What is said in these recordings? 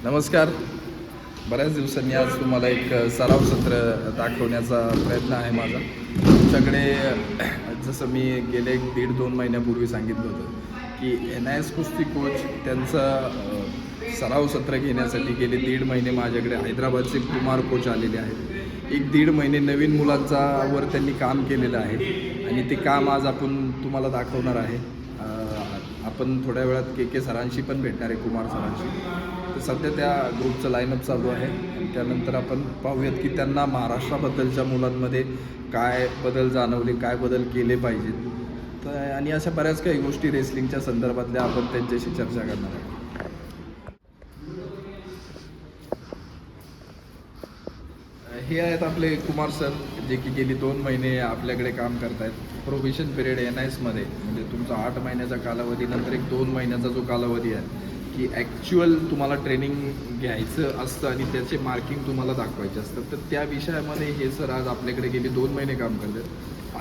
नमस्कार. बऱ्याच दिवसांनी आज तुम्हाला एक सराव सत्र दाखवण्याचा प्रयत्न आहे माझा. तुमच्याकडे जसं मी गेले 1.5-2 महिन्यापूर्वी सांगितलं होतं की NIS कुस्ती कोच त्यांचं सराव सत्र घेण्यासाठी गेले 1.5 महिने माझ्याकडे हैदराबादचे कुमार कोच आलेले आहेत. 1-1.5 महिने नवीन मुलांचा वर त्यांनी काम केलेलं आहे आणि ते काम आज आपण तुम्हाला दाखवणार आहे. आपण थोड्या वेळात के सरांशी पण भेटणार आहे, कुमार सरांशी. तर सध्या त्या ग्रुपचं लाईनअप चालू आहे आणि त्यानंतर आपण पाहूयात की त्यांना महाराष्ट्राबद्दलच्या मुलांमध्ये काय बदल जाणवले, काय बदल केले पाहिजेत. तर आणि अशा बऱ्याच काही गोष्टी रेसलिंगच्या संदर्भातल्या आपण त्यांच्याशी चर्चा करणार आहे. हे आहेत आपले कुमार सर, जे की गेली 2 महिने आपल्याकडे काम करत आहेत. प्रोबेशन पिरियड NISमध्ये म्हणजे तुमचा 8 महिन्याचा कालावधीनंतर एक 2 महिन्याचा जो कालावधी आहे की ॲक्च्युअल तुम्हाला ट्रेनिंग घ्यायचं असतं आणि त्याचे मार्किंग तुम्हाला दाखवायचे असतं. तर त्या विषयामध्ये हे सर आज आपल्याकडे गेली 2 महिने काम करतात.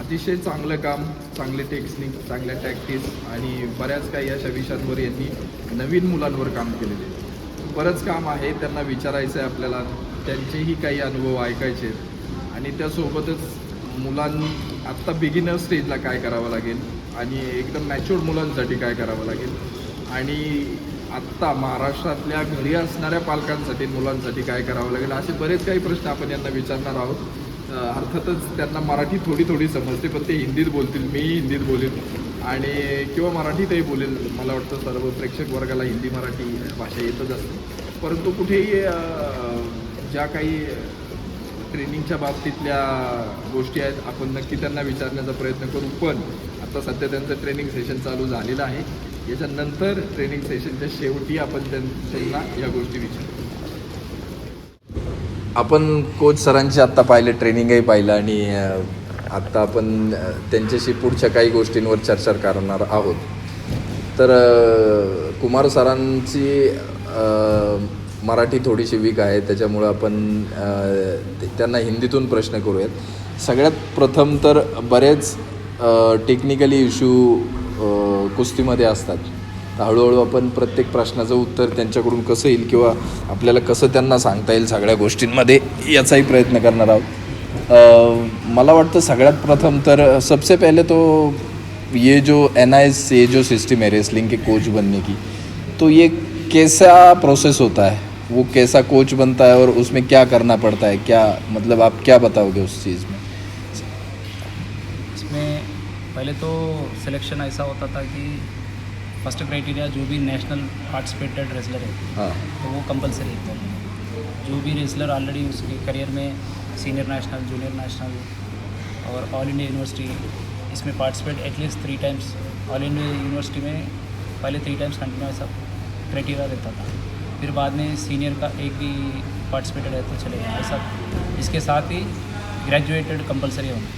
अतिशय चांगलं काम, चांगले टेक्निक, चांगल्या टॅक्टिक्स आणि बऱ्याच काही अशा विषयांवर यांनी नवीन मुलांवर काम केलेले आहे. बरंच काम आहे, त्यांना विचारायचं आहे आपल्याला, त्यांचेही काही अनुभव ऐकायचे आहेत आणि त्यासोबतच मुलांनी आत्ता बिगिनर स्टेजला काय करावं लागेल आणि एकदम मॅच्युअर्ड मुलांसाठी काय करावं लागेल आणि आत्ता महाराष्ट्रातल्या घरी असणाऱ्या पालकांसाठी, मुलांसाठी काय करावं लागेल, असे बरेच काही प्रश्न आपण यांना विचारणार आहोत. अर्थातच त्यांना मराठी थोडी समजते, पण ते हिंदीत बोलतील, मीही हिंदीत बोलेल आणि किंवा मराठीतही बोलेल. मला वाटतं सर्व प्रेक्षक वर्गाला हिंदी मराठी भाषा येतच असते, परंतु कुठेही ज्या काही ट्रेनिंगच्या बाबतीतल्या गोष्टी आहेत आपण नक्की त्यांना विचारण्याचा प्रयत्न करू. पण आता सध्या त्यांचं ट्रेनिंग सेशन चालू झालेलं आहे. याच्यानंतर ट्रेनिंग सेशनच्या शेवटी आपण त्यांना या गोष्टी विचारू. आपण कोच सरांची आत्ता पाहिलं, ट्रेनिंगही पाहिलं आणि आत्ता आपण त्यांच्याशी पुढच्या काही गोष्टींवर चर्चा करणार आहोत. तर कुमार सरांची मराठी थोडीशी वीक आहे, त्याच्यामुळं आपण त्यांना हिंदीतून प्रश्न करूयात. सगळ्यात प्रथम तर बरेच टेक्निकली इश्यू कुस्तीमध्ये असतात. तर हळूहळू आपण प्रत्येक प्रश्नाचं उत्तर त्यांच्याकडून कसं येईल किंवा आपल्याला कसं त्यांना सांगता येईल सगळ्या गोष्टींमध्ये, याचाही प्रयत्न करणार आहोत. मला वाटतं सगळ्यात प्रथम तर सबसे पहले तो ये जो NIS ये जो सिस्टम है रेसलिंग के कोच बनने की, तो ये कैसा प्रोसेस होता है, वो कैसा कोच बनता है और उसमें क्या करना पड़ता है, क्या मतलब आप क्या बताओगे उस चीज़ में? इसमें पहले तो सिलेक्शन ऐसा होता था कि फर्स्ट क्राइटेरिया जो भी नेशनल पार्टिसिपेटेड रेसलर है हाँ तो वो कंपलसरी है. जो भी रेसलर ऑलरेडी उसके करियर में सीनियर नेशनल, जूनियर नेशनल और ऑल इंडिया यूनिवर्सिटी इसमें participate at least 3 times, all India university में पहले 3 टाइम्स कंटिन्यू ऐसा क्राइटेरिया रहता था. फिर बाद में सीनियर का एक भी पार्टिसिपेटेड है तो चलेगा ऐसा. इसके साथ ही ग्रेजुएटेड कंपलसरी होना,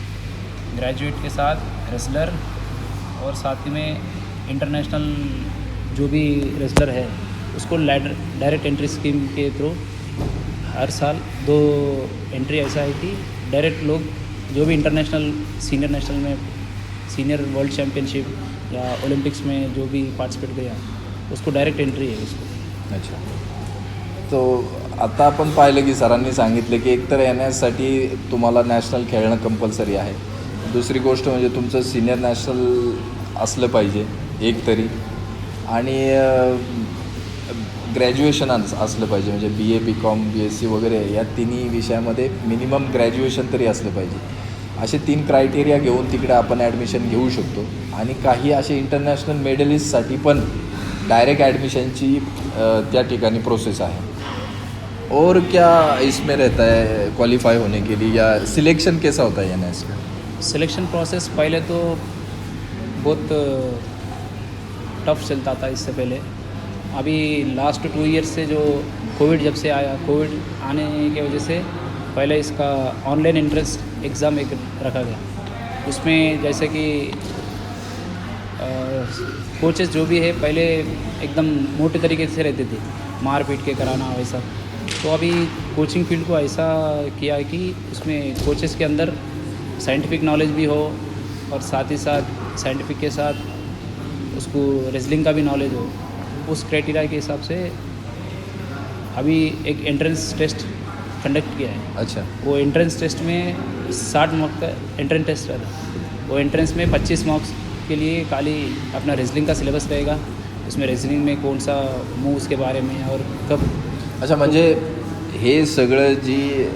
ग्रेजुएट के साथ रेसलर और साथ ही में इंटरनेशनल जो भी रेसलर है उसको डायरेक्ट एंट्री स्कीम के थ्रू हर साल 2 एंट्री ऐसा है कि डायरेक्ट लोग जो भी इंटरनेशनल, सीनियर नेशनल में, सीनियर वर्ल्ड चैम्पियनशिप या ओलंपिक्स में जो भी पार्टिसिपेट किया उसको डायरेक्ट एंट्री है उसको. अच्छा. तो आता आपण पाहिलं की सरांनी सांगितलं की एकतर NISसाठी तुम्हाला नॅशनल खेळणं कंपल्सरी आहे. दुसरी गोष्ट म्हणजे तुमचं सिनियर नॅशनल असलं पाहिजे एक तरी आणि ग्रॅज्युएशन असलं पाहिजे, म्हणजे BA BCom BSc वगैरे या तिन्ही विषयामध्ये मिनिमम ग्रॅज्युएशन तरी असलं पाहिजे. असे 3 क्रायटेरिया घेऊन तिकडे आपण ॲडमिशन घेऊ शकतो. आणि काही असे इंटरनॅशनल मेडलिस्टसाठी पण डायरेक्ट ॲडमिशनची त्या ठिकाणी प्रोसेस आहे. और क्या इसमें रहता है क्वालिफाई होने के लिए, या सिलेक्शन कैसा होता है NIS का? सिलेक्शन प्रोसेस पहले तो बहुत टफ चलता था इससे पहले. अभी लास्ट 2 ईयर्स से जो कोविड जब से आया, कोविड आने की वजह से पहले इसका ऑनलाइन एंट्रेंस एग्ज़ाम एक रखा गया. उसमें जैसे कि कोचेस जो भी है पहले एकदम मोटे तरीके से रहते थे, मार पीट के कराना वैसा. तो अभी कोचिंग फील्ड को ऐसा किया है कि उसमें कोचेस के अंदर साइंटिफिक नॉलेज भी हो और साथ ही साथ साइंटिफिक के साथ उसको रेसलिंग का भी नॉलेज हो. उस क्राइटेरिया के हिसाब से अभी एक एंट्रेंस टेस्ट कंडक्ट किया है। अच्छा वो एंट्रेंस टेस्ट में 60 मार्क का एंट्रेंस टेस्ट रहता है। वो एंट्रेंस में 25 मार्क्स के लिए खाली अपना रेसलिंग का सिलेबस रहेगा। उसमें रेसलिंग में कौन सा मूव उसके बारे में और कब। अच्छा, म्हणजे हे सगळं जी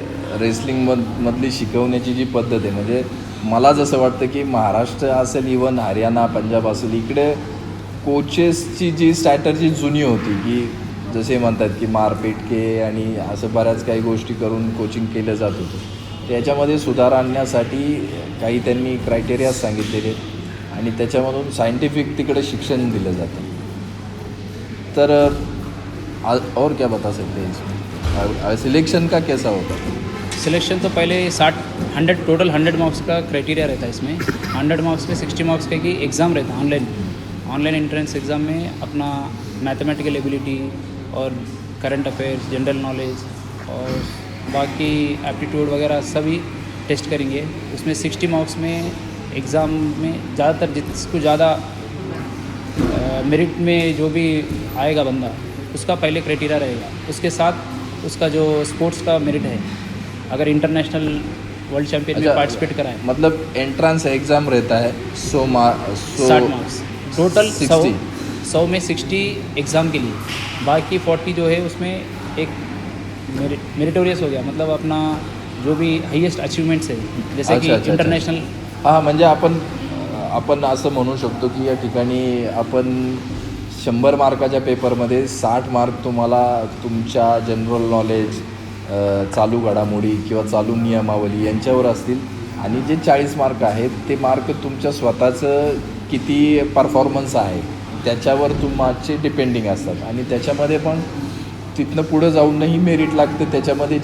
रेसलिंगमधली शिकवण्याची जी पद्धत आहे, म्हणजे मला जसं वाटतं की महाराष्ट्र असेल, इवन हरियाणा, पंजाब असेल, इकडे कोचेसची जी स्ट्रॅटर्जी जुनी होती की जसे म्हणतात की मारपीट के आणि असं बऱ्याच काही गोष्टी करून कोचिंग केलं जात होतं. त्याच्यामध्ये सुधार आणण्यासाठी काही त्यांनी क्रायटेरियाज सांगितलेले आणि त्याच्यामधून सायंटिफिक तिकडे शिक्षण दिलं जातं. तर और क्या बता सकते हैं इसमें, सिलेक्शन का कैसा होता है? सिलेक्शन तो पहले 100 टोटल 100 मार्क्स का क्राइटेरिया रहता है इसमें। 100 मार्क्स में 60 मार्क्स का की एग्ज़ाम रहता है ऑनलाइन एंट्रेंस एग्ज़ाम में अपना मैथमेटिकल एबिलिटी और करंट अफेयर्स, जनरल नॉलेज और बाकी एप्टीट्यूड वगैरह सभी टेस्ट करेंगे। उसमें 60 मार्क्स में एग्ज़ाम में ज़्यादातर जिसको ज़्यादा मेरिट में जो भी आएगा बंदा, उसका पहले क्राइटेरिया रहेगा। उसके साथ उसका जो स्पोर्ट्स का मेरिट है, अगर इंटरनेशनल वर्ल्ड चैम्पियन में पार्टिसिपेट कराए, मतलब एंट्रेंस एग्जाम रहता है 60 मार्क्स टोटल। 100 में 60 एग्ज़ाम के लिए, बाकी 40 जो है उसमें एक मेरिटोरियस हो गया, मतलब अपना जो भी हाईएस्ट अचीवमेंट्स है, जैसे कि इंटरनेशनल। हां, म्हणजे आपण असं म्हणू शकतो की या ठिकाणी आपण 100 मार्काच्या पेपरमध्ये 60 मार्क तुम्हाला तुमच्या जनरल नॉलेज, चालू घडामोडी किंवा चालू नियमावली यांच्यावर असतील आणि जे 40 मार्क आहेत ते मार्क तुमच्या स्वतःचं किती परफॉर्मन्स आहे त्याच्यावर तुमचे डिपेंडिंग असतात आणि त्याच्यामध्ये पण तिथनं पुढं जाऊनही मेरिट लागतं. त्याच्यामध्ये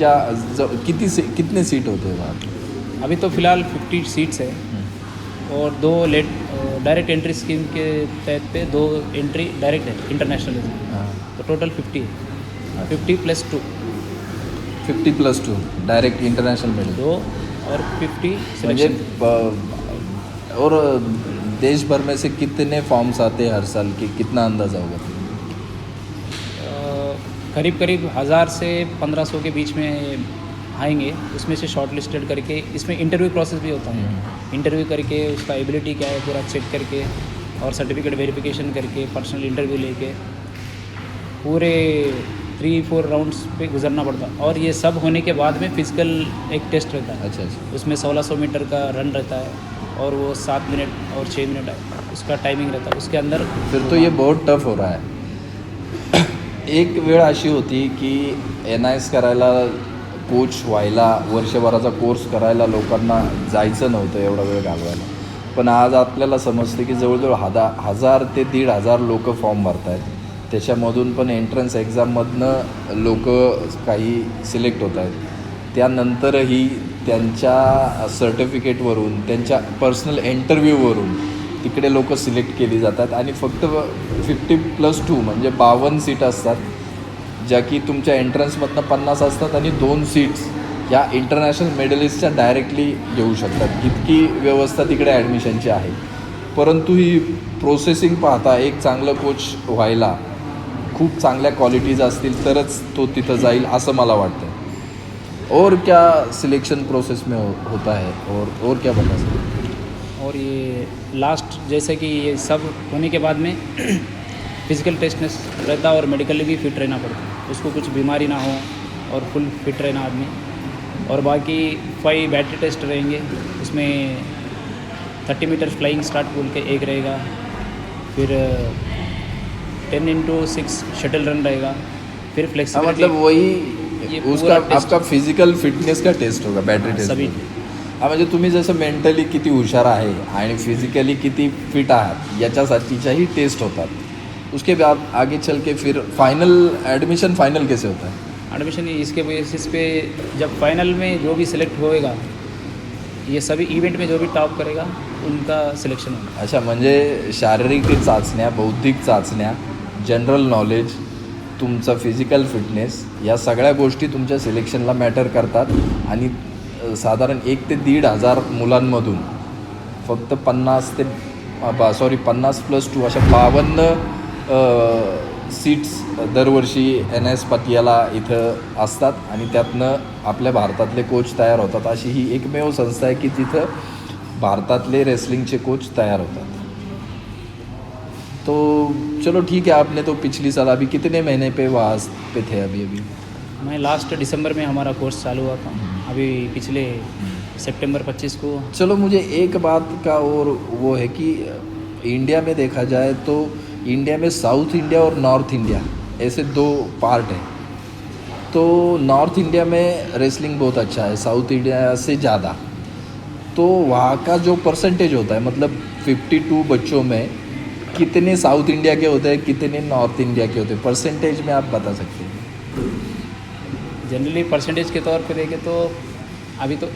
कितने सीट होते वहाँ? अभी तो फ़िलहाल 50 सीट्स है और 2 डायरेक्ट एंट्री स्कीम के तहत पे 2 एंट्री डायरेक्ट है इंटरनेशनल में। हाँ, तो टोटल 50 है, 50+2 50+2 डायरेक्ट इंटरनेशनल मेडल 2 और 50 म्हणजे सिलेक्शन। और देश भर में से कितने फॉर्म्स आते हैं हर साल की, कितना अंदाज़ा होगा? करीब 1000 से 1500 के बीच में आएंगे। उसमें से शॉर्ट लिस्टेड करके, इसमें इंटरव्यू प्रोसेस भी होता है। इंटरव्यू करके उसका एबिलिटी क्या है पूरा चेक करके और सर्टिफिकेट वेरिफिकेशन करके पर्सनल इंटरव्यू लेके पूरे 3-4 राउंड्स पे गुजरना पड़ता। और ये सब होने के बाद में फिजिकल एक टेस्ट रहता है। अच्छा अच्छा. उसमें 1600 मीटर का रन रहता है और वो 7 मिनट और 6 मिनट उसका टाइमिंग रहता है। उसके अंदर फिर तो ये बहुत टफ हो रहा है. एक वेळ अशी होती की NIS करायला, कोच व्हायला, वर्षभराचा कोर्स करायला लोकांना जायचं नव्हतं एवढा वेळ घालवायला. पण आज आपल्याला समजते की जवळजवळ 1000 ते 1500 लोक फॉर्म भरत आहेत. त्याच्यामधून पण एंट्रन्स एक्झाममधनं लोक काही सिलेक्ट होत आहेत. त्यानंतरही त्यांच्या सर्टिफिकेटवरून, त्यांच्या पर्सनल इंटरव्ह्यूवरून तिकडे लोक सिलेक्ट केली जातात आणि फक्त 50+2 म्हणजे 52 सीट असतात, ज्या की तुमच्या एंट्रन्समधनं 50 असतात आणि 2 सीट्स या इंटरनॅशनल मेडलिस्टच्या डायरेक्टली घेऊ शकतात. इतकी व्यवस्था तिकडे ॲडमिशनची आहे. परंतु ही प्रोसेसिंग पाहता एक चांगलं कोच व्हायला खूप चांगल्या क्वालिटीज असतील तरच तो तिथं जाईल असं मला वाटतं. और क्या सिलेक्शन प्रोसेस में होता है और क्या बता सकते? और ये लास्ट जैसे कि ये सब होने के बाद में फिज़िकल टेस्टनेस रहता है और मेडिकली भी फिट रहना पड़ता है। उसको कुछ बीमारी ना हो और फुल फिट रहना आदमी। और बाकी 5 बैटरी टेस्ट रहेंगे। उसमें 30 मीटर फ्लाइंग स्टार्ट बोल के एक रहेगा, फिर 10x6 शटल रन रहेगा, फिर फ्लेक्सिबिलिटी। मतलब वही उसका आपका फिजिकल फिटनेस का टेस्ट होगा, बैटरी टेस्ट सभी। हां, म्हणजे तुम्ही जसं मेंटली किती हुशार आहे आणि फिजिकली किती फिट आहात याच्यासाठीच्याही टेस्ट होतात. उसके बाद आगे चल के फिर फाइनल एडमिशन फाइनल कैसे होता है? एडमिशन इसके बेसिस पे जब फाइनल में जो भी सिलेक्ट होएगा, ये सभी इवेंट में जो भी टॉप करेगा उनका सिलेक्शन होगा. अच्छा, म्हणजे शारीरिक चाचण्या, बौद्धिक चाचण्या, जनरल नॉलेज, तुमचा फिजिकल फिटनेस या सगळ्या गोष्टी तुमच्या सिलेक्शनला मॅटर करतात आणि साधारण 1 ते 1,500 मुलांमधून फक्त 50+2 अशा 52 सीट्स दरवर्षी NS पतियाला इथं असतात आणि त्यातनं आपल्या भारतातले कोच तयार होतात. अशी ही एकमेव संस्था आहे की जिथं भारतातले रेसलिंगचे कोच तयार होतात. तो चलो ठीक है, आपने तो पिछली साल अभी कितने महीने पे वहाँ पे थे अभी? मैं लास्ट दिसंबर में हमारा कोर्स चालू हुआ था, अभी पिछले सितंबर 25 को। चलो मुझे एक बात का और वो है कि इंडिया में देखा जाए तो इंडिया में साउथ इंडिया और नॉर्थ इंडिया ऐसे दो पार्ट हैं. तो नॉर्थ इंडिया में रेसलिंग बहुत अच्छा है साउथ इंडिया से ज़्यादा. तो वहाँ का जो परसेंटेज होता है, मतलब 52 बच्चों में कितने साउथ इंडिया के होते हैं, कितने नॉर्थ इंडिया के होते हैं, परसेंटेज में आप बता सकते हैं? जनरली परसेंटेज के तौर पे देखें तो अभी तो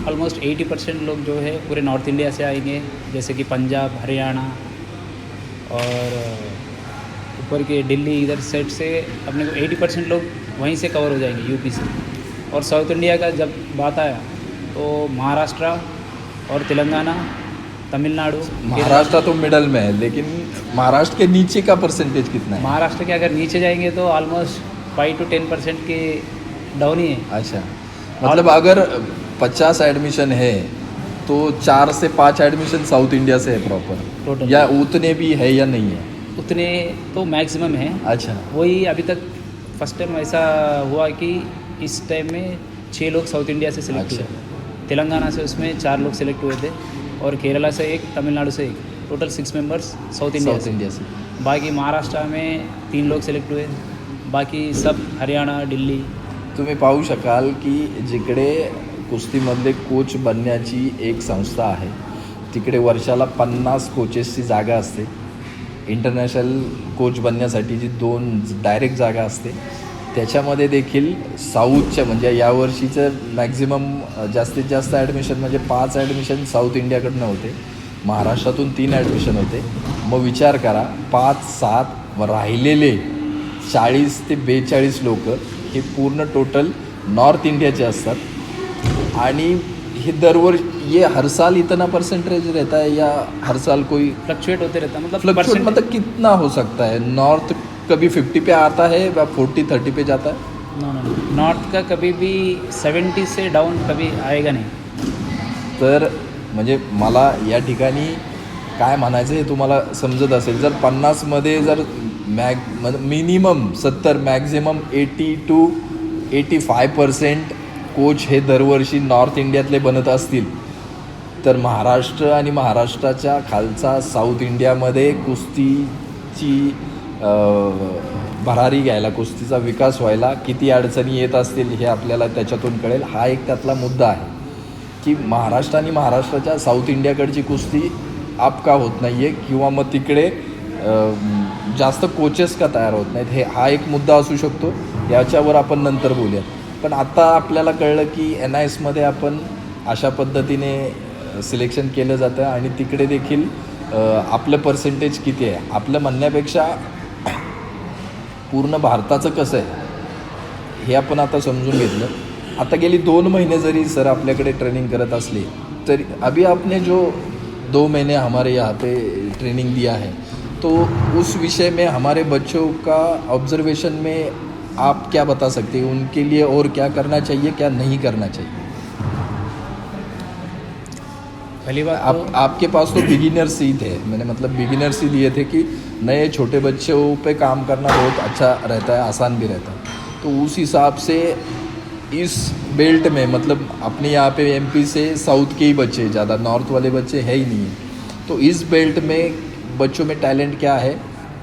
ऑलमोस्ट 80% लोग जो है पूरे नॉर्थ इंडिया से आएंगे, जैसे कि पंजाब, हरियाणा और ऊपर के दिल्ली, इधर सेट से अपने को 80% लोग वहीं से कवर हो जाएंगे, यूपी से. और साउथ इंडिया का जब बात आया तो महाराष्ट्र और तेलंगाना, तमिलनाडु. महाराष्ट्र तो मिडल में है, लेकिन महाराष्ट्र के नीचे का परसेंटेज कितना है? महाराष्ट्र के अगर नीचे जाएंगे तो ऑलमोस्ट 5 to 10% के डाउन ही है. अच्छा, मतलब अगर 50 एडमिशन है तो 4 से 5 एडमिशन साउथ इंडिया से है प्रॉपर, टोटल, या उतने भी है या नहीं है? उतने तो मैक्सिमम है. अच्छा, वही अभी तक फर्स्ट टाइम ऐसा हुआ कि इस टाइम में 6 लोग साउथ इंडिया से सिलेक्ट अच्छा. हुए. तेलंगाना से उसमें 4 लोग सिलेक्ट हुए थे और केरला से 1, तमिलनाडु से 1, टोटल 6 मेंबर्स साउथ इंडिया से. बाकी महाराष्ट्र में 3 लोग सिलेक्ट हुए, बाकी सब हरियाणा, दिल्ली. तुम्ही पाहू शकाल की जिकडे कुस्तीमधले कोच बनण्याची एक संस्था आहे, तिकडे वर्षाला 50 कोचेसची जागा असते. इंटरनॅशनल कोच बनण्यासाठी जी 2 डायरेक्ट जागा असते, त्याच्यामध्ये देखील साऊथच्या म्हणजे यावर्षीचं मॅक्झिमम जास्तीत जास्त ॲडमिशन म्हणजे 5 ॲडमिशन साऊथ इंडियाकडनं होते, महाराष्ट्रातून 3 ॲडमिशन होते. मग विचार करा, 5-7 राहिलेले 40 ते 42 लोक हे पूर्ण टोटल नॉर्थ इंडियाचे असतात. आणि ये ये हर साल इतना परसेंटेज रहता है या हर साल कोई फ्लक्चुएट होते रहता है? मतलब फ्लक्चुएट मतलब कितना हो सकता है? नॉर्थ कभी 50 पे आता है या 40-30 पे जाता है? नो, नॉर्थ का कभी भी 70 से डाउन कभी आएगा नाही. तर म्हणजे मला या ठिकाणी काय म्हणायचं हे तुम्हाला समजत असेल, जर 50मध्ये जर मिनिमम 70 मॅक्झिमम 80 to 85% कोच हे दरवर्षी नॉर्थ इंडियातले बनत असतील, तर महाराष्ट्र आणि महाराष्ट्राच्या खालचा साऊथ इंडियामध्ये कुस्तीची भरारी घ्यायला, कुस्तीचा विकास व्हायला किती अडचणी येत असतील हे आपल्याला त्याच्यातून कळेल. हा एक त्यातला मुद्दा आहे की महाराष्ट्र आणि महाराष्ट्राच्या साऊथ इंडियाकडची कुस्ती आप का होत नाही आहे, किंवा मग तिकडे जास्त कोचेस का तयार होत नाहीत, हा एक मुद्दा असू शकतो. याच्यावर आपण नंतर बोलूयात. पण आत्ता आपल्याला कळलं की NISमध्ये आपण अशा पद्धतीने सिलेक्शन केलं जातं आणि तिकडे देखील आपलं पर्सेंटेज किती आहे, आपलं म्हणण्यापेक्षा पूर्ण भारताचं कसं आहे हे आपण आता समजून घेतलं. आता गेली 2 महीने जरी सर आपल्याकडे ट्रेनिंग करत असली तरी अभी आपने जो 2 महीने हमारे यहाँ पे ट्रेनिंग दिया है, तो उस विषय में हमारे बच्चों का ऑब्जर्वेशन में आप क्या बता सकते हैं, उनके लिए और क्या करना चाहिए, क्या नहीं करना चाहिए? पहली बात आपके पास तो बिगिनर्स ही थे, मैंने मतलब बिगिनर्स ही दिए थे कि नए छोटे बच्चों पे काम करना बहुत अच्छा रहता है, आसान भी रहता है. तो उस हिसाब से इस बेल्ट में मतलब अपने यहाँ पे MP से साउथ के ही बच्चे, ज़्यादा नॉर्थ वाले बच्चे है ही नहीं है. तो इस बेल्ट में बच्चों में टैलेंट क्या है,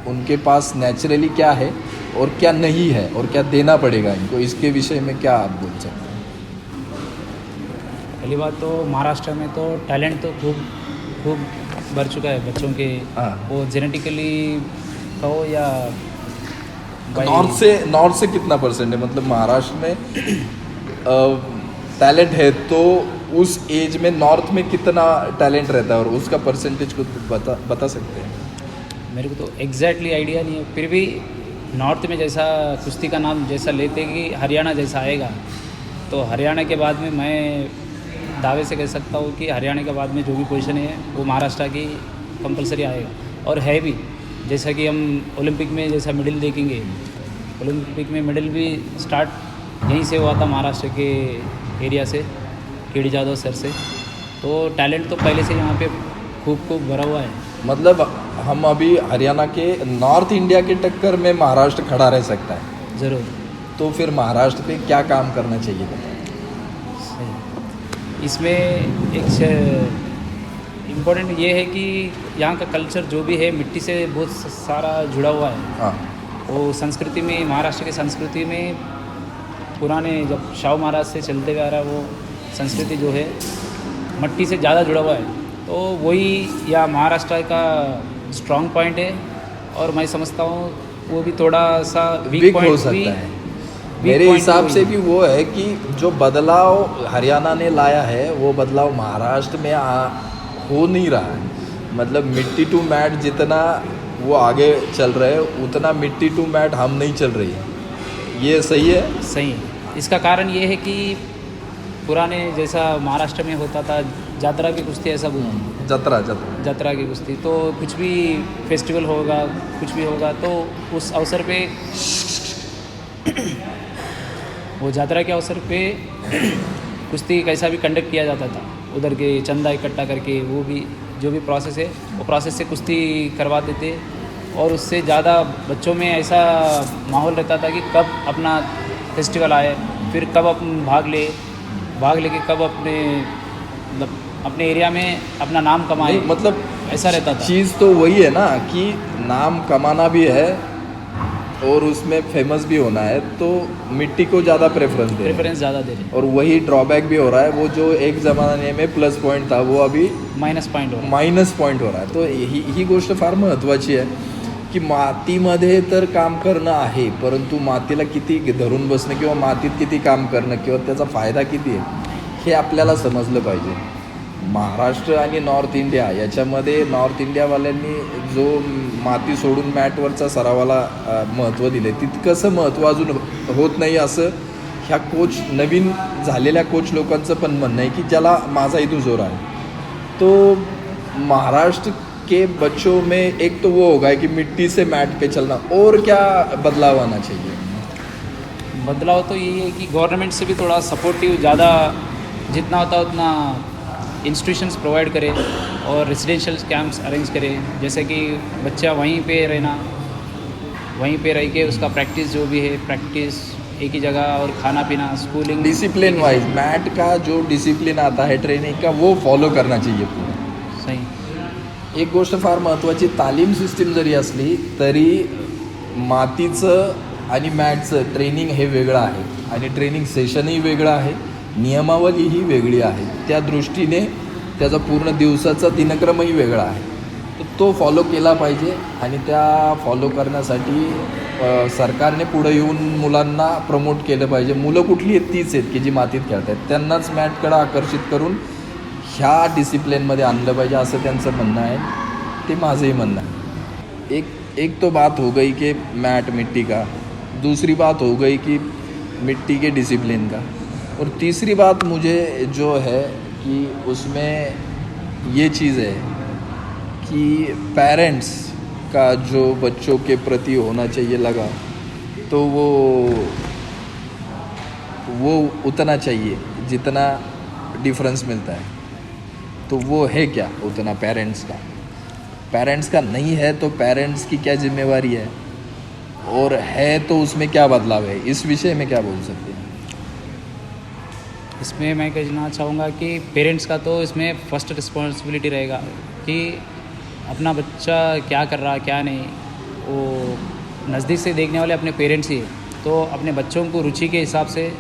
उनके पास नेचुरली क्या है और क्या नहीं है, और क्या देना पड़ेगा इनको, इसके विषय में क्या आप बोल सकते हैं? पहली बात तो महाराष्ट्र में तो टैलेंट तो खूब भर चुका है बच्चों के. हाँ. वो जेनेटिकली कहो या नॉर्थ से कितना परसेंट है, मतलब महाराष्ट्र में टैलेंट है तो उस एज में नॉर्थ में कितना टैलेंट रहता है और उसका परसेंटेज को बता सकते हैं? मेरे को तो एग्जैक्टली आइडिया नहीं है, फिर भी नॉर्थ में जैसा कुश्ती का नाम जैसा लेते कि हरियाणा जैसा आएगा, तो हरियाणा के बाद में मैं दावे से कह सकता हूँ कि हरियाणा के बाद में जो भी पोजीशन है वो महाराष्ट्र की कंपलसरी आएगा, और है भी. जैसा कि हम ओलंपिक में जैसा मेडल देखेंगे, ओलंपिक में मेडल भी स्टार्ट यहीं से हुआ था, महाराष्ट्र के एरिया से, केडी जाधव सर से। तो टैलेंट तो पहले से यहाँ पे खूब भरा हुआ है। मतलब हम अभी हरियाणा के नॉर्थ इंडिया के टक्कर में महाराष्ट्र खड़ा रह सकता है। ज़रूर। तो फिर महाराष्ट्र पे क्या काम करना चाहिए? सही। इसमें एक इम्पोर्टेंट ये है कि यहाँ का कल्चर जो भी है मिट्टी से बहुत सारा जुड़ा हुआ है। हाँ, वो संस्कृति में, महाराष्ट्र की संस्कृति में पुराने जब शाहू महाराज से चलते हुए आ रहा है, वो संस्कृति जो है मिट्टी से ज़्यादा जुड़ा हुआ है। तो वही या महाराष्ट्र का स्ट्रॉन्ग पॉइंट है, और मैं समझता हूँ वो भी थोड़ा सा वीक हो पॉइंट सकता है। मेरे हिसाब से भी वो है कि जो बदलाव हरियाणा ने लाया है वो बदलाव महाराष्ट्र में हो नहीं रहा है। मतलब मिट्टी टू मैट जितना वो आगे चल रहे हैं उतना मिट्टी टू मैट हम नहीं चल रही है। ये सही है? सही है। इसका कारण ये है कि पुराने जैसा महाराष्ट्र में होता था जात्रा की कुश्ती, ऐसा बोलते जत्रा की कुश्ती, तो कुछ भी फेस्टिवल होगा, कुछ भी होगा, तो उस अवसर पे वो जात्रा के अवसर पे कुश्ती कैसा भी कंडक्ट किया जाता था, उधर के चंदा इकट्ठा करके, वो भी जो भी प्रोसेस है वो प्रोसेस से कुश्ती करवाते थे। और उससे ज़्यादा बच्चों में ऐसा माहौल रहता था कि कब अपना फेस्टिवल आए, फिर कब अपन भाग लेके कब अपने एरिया में अपना नाम कमाए, मतलब ऐसा रहता था। चीज़ तो वही है ना कि नाम कमाना भी है और उसमें फेमस भी होना है, तो मिट्टी को ज़्यादा प्रेफरेंस ज़्यादा दे रहे, और वही ड्रॉबैक भी हो रहा है। वो जो एक ज़माने में प्लस पॉईंट था वो अभी मायनस पॉईंट हो रहा है। तो ही गोष्ट फार महत्त्वाची आहे की मातीमध्ये तर काम करणं आहे, परंतु मातीला किती धरून बसणं किंवा मातीत किती काम करणं किंवा त्याचा फायदा किती आहे हे आपल्याला समजलं पाहिजे। महाराष्ट्र आणि नॉर्थ इंडिया याच्यामध्ये नॉर्थ इंडियावाल्यांनी जो माती सोडून मॅटवरचा सरावाला महत्त्व दिले, तितकंसं महत्त्व अजून होत नाही असं ह्या कोच नवीन झालेल्या कोच लोकांचं पण म्हणणं आहे की ज्याला माझाही जोर आहे। तो महाराष्ट्र के बच्चों में एक तो वो होगा कि मिट्टी से मैट पे चलना, और क्या बदलाव आना चाहिए? बदलाव तो यही है कि गवर्नमेंट से भी थोड़ा सपोर्टिव ज़्यादा जितना होता उतना इंस्टीट्यूशंस प्रोवाइड करें और रेजिडेंशियल कैंप्स अरेंज करें, जैसे कि बच्चा वहीं पे रह के उसका प्रैक्टिस जो भी है प्रैक्टिस एक ही जगह, और खाना पीना स्कूलिंग डिसिप्लिन वाइज मैट का जो डिसिप्लिन आता है ट्रेनिंग का वो फॉलो करना चाहिए पूरा। सही। एक गोष्ट फार महत्त्वाची, तालीम सिस्टीम जरी असली तरी मातीचं आणि मॅटचं ट्रेनिंग हे वेगळं आहे आणि ट्रेनिंग सेशनही वेगळं आहे, नियमावलीही वेगळी आहे, त्या दृष्टीने त्याचा पूर्ण दिवसाचा दिनक्रमही वेगळा आहे। तो फॉलो केला पाहिजे आणि त्या फॉलो करण्यासाठी सरकारने पुढे येऊन मुलांना प्रमोट केलं पाहिजे। मुलं कुठली आहेत? तीच आहेत की जी मातीत खेळत आहेत, त्यांनाच मॅटकडे आकर्षित करून ह्या डिसिप्लिनमध्ये आणलं पाहिजे असं त्यांचं म्हणणं आहे, ते माझंही म्हणणं आहे। एक तो बात हो गई कि मैट मिट्टी का, दूसरी बात हो गई कि मिट्टी के डिसिप्लिन का, और तीसरी बात मुझे जो है कि उसमें ये चीज़ है कि पेरेंट्स का जो बच्चों के प्रति होना चाहिए लगा, तो वो उतना चाहिए जितना डिफरेंस मिलता है। तो वो है क्या उतना पेरेंट्स का नहीं है, तो पेरेंट्स की क्या जिम्मेवारी है, और है तो उसमें क्या बदलाव है? इस विषय में क्या बोल सकते हैं? इसमें मैं कहना चाहूँगा कि पेरेंट्स का तो इसमें फर्स्ट रिस्पॉन्सिबिलिटी रहेगा कि अपना बच्चा क्या कर रहा क्या नहीं, वो नज़दीक से देखने वाले अपने पेरेंट्स ही है। तो अपने बच्चों को रुचि के हिसाब से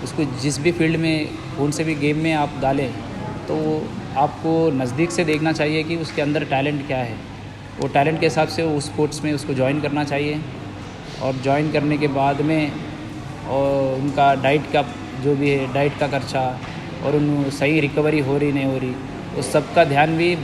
उसको जिस भी फील्ड में कौन से भी गेम में आप डालें, तो आपको नज़दीक से देखना चाहिए कि उसके अंदर टैलेंट क्या है, वो टैलेंट के हिसाब से उस स्पोर्ट्स में उसको ज्वाइन करना चाहिए। और ज्वाइन करने के बाद में और उनका डाइट का जो भी है, डाइट का खर्चा और उन सही रिकवरी हो रही नहीं हो रही, उस सब का ध्यान भी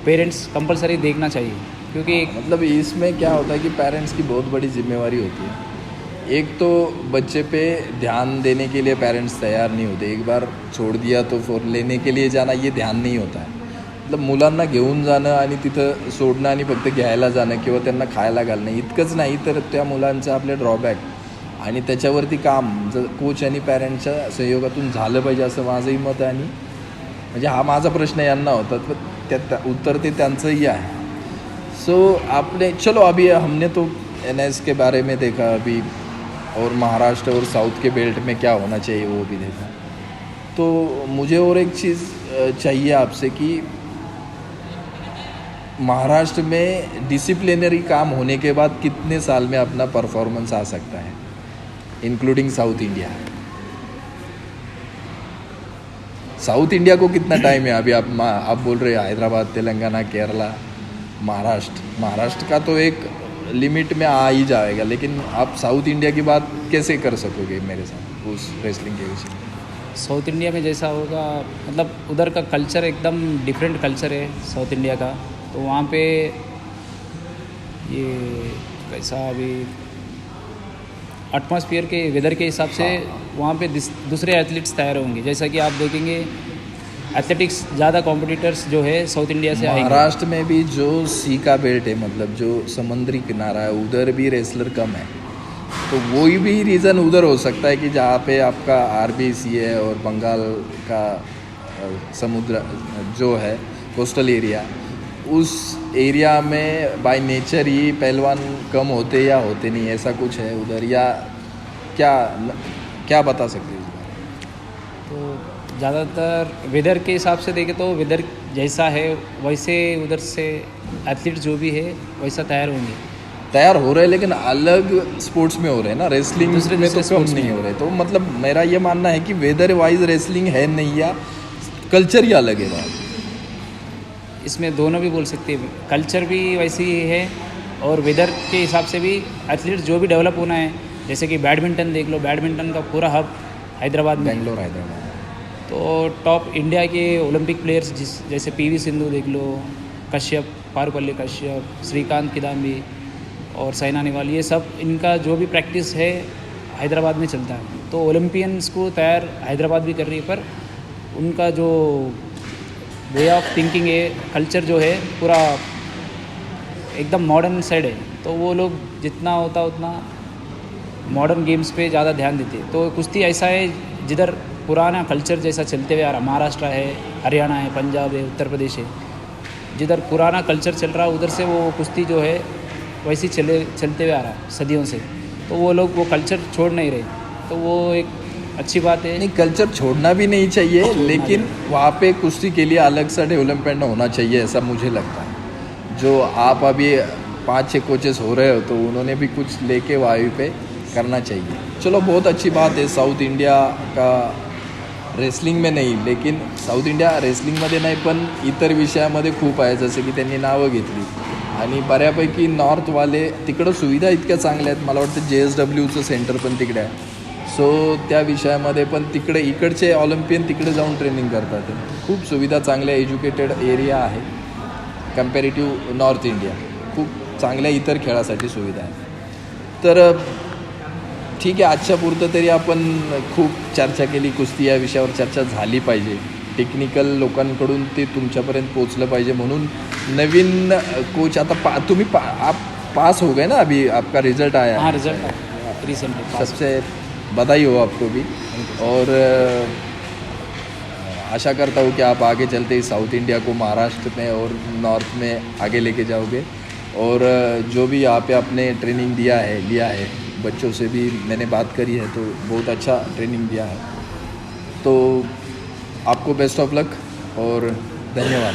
पेरेंट्स कंपलसरी देखना चाहिए। क्योंकि मतलब इसमें क्या होता है कि पेरेंट्स की बहुत बड़ी जिम्मेवारी होती है। एक तो बच्चे पे ध्यान देने के लिए पेरेंट्स तैयार नहीं होते, एक बार छोड़ दिया तो फिर लेने के लिए जाना ये ध्यान नहीं होता है। मतलब मुलांना घेऊन जाणं आणि तिथं सोडणं आणि फक्त घ्यायला जाणं किंवा त्यांना खायला घालणं इतकंच नाही, तर त्या मुलांचं आपले ड्रॉबॅक आणि त्याच्यावरती काम जर कोच आणि पॅरेंटच्या सहयोगातून झालं पाहिजे असं माझंही मत आहे. आणि म्हणजे हा माझा प्रश्न यांना होता, तर त्या उत्तर ते त्यांचंही आहे. सो आपने चलो अभी हमने तो NS के बारे में देखा अभी, और महाराष्ट्र और साउथ के बेल्ट में क्या होना चाहिए वो भी देखा. तो मुझे और एक चीज़ चाहिए आपसे कि महाराष्ट्र में डिसिप्लिनरी काम होने के बाद कितने साल में अपना परफॉर्मेंस आ सकता है, including south India. South India को कितना टाइम है अभी? आप बोल रहे हैं हैदराबाद, तेलंगाना, केरला, महाराष्ट्र का तो एक लिमिट में आ ही जाएगा, लेकिन आप साउथ इंडिया की बात कैसे कर सकोगे मेरे साथ उस रेसलिंग के विषय में? साउथ इंडिया में जैसा होगा, मतलब उधर का कल्चर एकदम डिफरेंट कल्चर है साउथ इंडिया का. तो वहाँ पे ये कैसा अभी एटमॉस्फेयर के वेदर के हिसाब से वहाँ पे दूसरे एथलीट्स तैयार होंगे. जैसा कि आप देखेंगे एथलेटिक्स ज़्यादा कॉम्पिटिटर्स जो है साउथ इंडिया से आएंगे. महाराष्ट्र में भी जो सी का बेल्ट है, मतलब जो समुद्री किनारा है, उधर भी रेसलर कम है. तो वही भी रीज़न उधर हो सकता है कि जहाँ पे आपका RBC है और बंगाल का समुद्र जो है कोस्टल एरिया, उस एरिया में बाय नेचर ही पहलवान कम होते या होते नहीं, ऐसा कुछ है उधर, या क्या बता सकते हैं इस बारे? तो ज़्यादातर वेदर के हिसाब से देखें तो वेदर जैसा है वैसे उधर से एथलीट जो भी है वैसा तैयार हो रहे हैं, लेकिन अलग स्पोर्ट्स में हो रहे हैं ना, रेसलिंग में तो कम नहीं हो रहे. तो मतलब मेरा ये मानना है कि वेदर वाइज रेसलिंग है नहीं, या कल्चर ही अलग है. इसमें दोनों भी बोल सकते हैं, कल्चर भी वैसे ही है और वेदर के हिसाब से भी एथलीट जो भी डेवलप होना है. जैसे कि बैडमिंटन देख लो, बैडमिंटन का पूरा हब हैदराबाद में, बेंगलोर, हैदराबाद. तो टॉप इंडिया के ओलंपिक प्लेयर्स जैसे PV सिंधु देख लो, कश्यप, पारुपल्ली कश्यप, श्रीकांत किदाम्बी और साइना नेहवाल, ये सब इनका जो भी प्रैक्टिस है हैदराबाद में चलता है. तो ओलंपियंस को तैयार हैदराबाद भी कर रही है, पर उनका जो वे ऑफ थिंकिंग है, कल्चर जो है पूरा एकदम मॉडर्न साइड है. तो वो लोग जितना होता उतना मॉडर्न गेम्स पे ज़्यादा ध्यान देते. तो कुश्ती ऐसा है जिधर पुराना कल्चर जैसा चलते हुए आ रहा, महाराष्ट्र है, हरियाणा है, पंजाब है, उत्तर प्रदेश है, जिधर पुराना कल्चर चल रहा उधर से वो कुश्ती जो है वैसे चलते हुए आ रहा सदियों से. तो वो लोग वो कल्चर छोड़ नहीं रहे, तो वो एक अच्छी बात है. नहीं, कल्चर छोड़ना भी नहीं चाहिए, लेकिन वहाँ पे कुश्ती के लिए अलग सा डेवलपमेंट होना चाहिए, ऐसा मुझे लगता है. जो आप अभी 5-6 कोचेस हो रहे हो, तो उन्होंने भी कुछ लेके वहाँ पे करना चाहिए. चलो, बहुत अच्छी बात आहे. साऊथ इंडिया का रेसलिंग में नाही, लेकिन साऊथ इंडिया रेसलिंगमध्ये नाही पण इतर विषयामध्ये खूप आहे, जसे की त्यांनी नावं घेतली. आणि बऱ्यापैकी नॉर्थवाले तिकडं सुविधा इतक्या चांगल्या आहेत. मला वाटतं JSWचं सेंटर पण तिकडे आहे. सो त्या विषयामध्ये पण तिकडे इकडचे ऑलिम्पियन तिकडे जाऊन ट्रेनिंग करतात. खूप सुविधा चांगल्या, एज्युकेटेड एरिया आहे कम्पॅरेटिव्ह नॉर्थ इंडिया. खूप चांगल्या इतर खेळासाठी सुविधा आहे. तर ठीक आहे, आजच्या पुरतं तरी आपण खूप चर्चा केली. कुस्ती या विषयावर चर्चा झाली पाहिजे. टेक्निकल लोकांकडून ते तुमच्यापर्यंत पोचलं पाहिजे. म्हणून नवीन कोच आता तुम्ही आप पास हो गए ना, अभी आपका रिजल्ट आया. हाँ, रिजल्ट रिसेंटली. सबसे बधाई हो आपको भी. और आशा करता हूँ कि आप आगे चलते ही साउथ इंडिया को महाराष्ट्र में और नॉर्थ में आगे लेके जाओगे. और जो भी यहाँ पे आपने ट्रेनिंग लिया है बच्चों से भी मैंने बात करी है, तो बहुत अच्छा ट्रेनिंग दिया है. तो आपको बेस्ट ऑफ लक और धन्यवाद.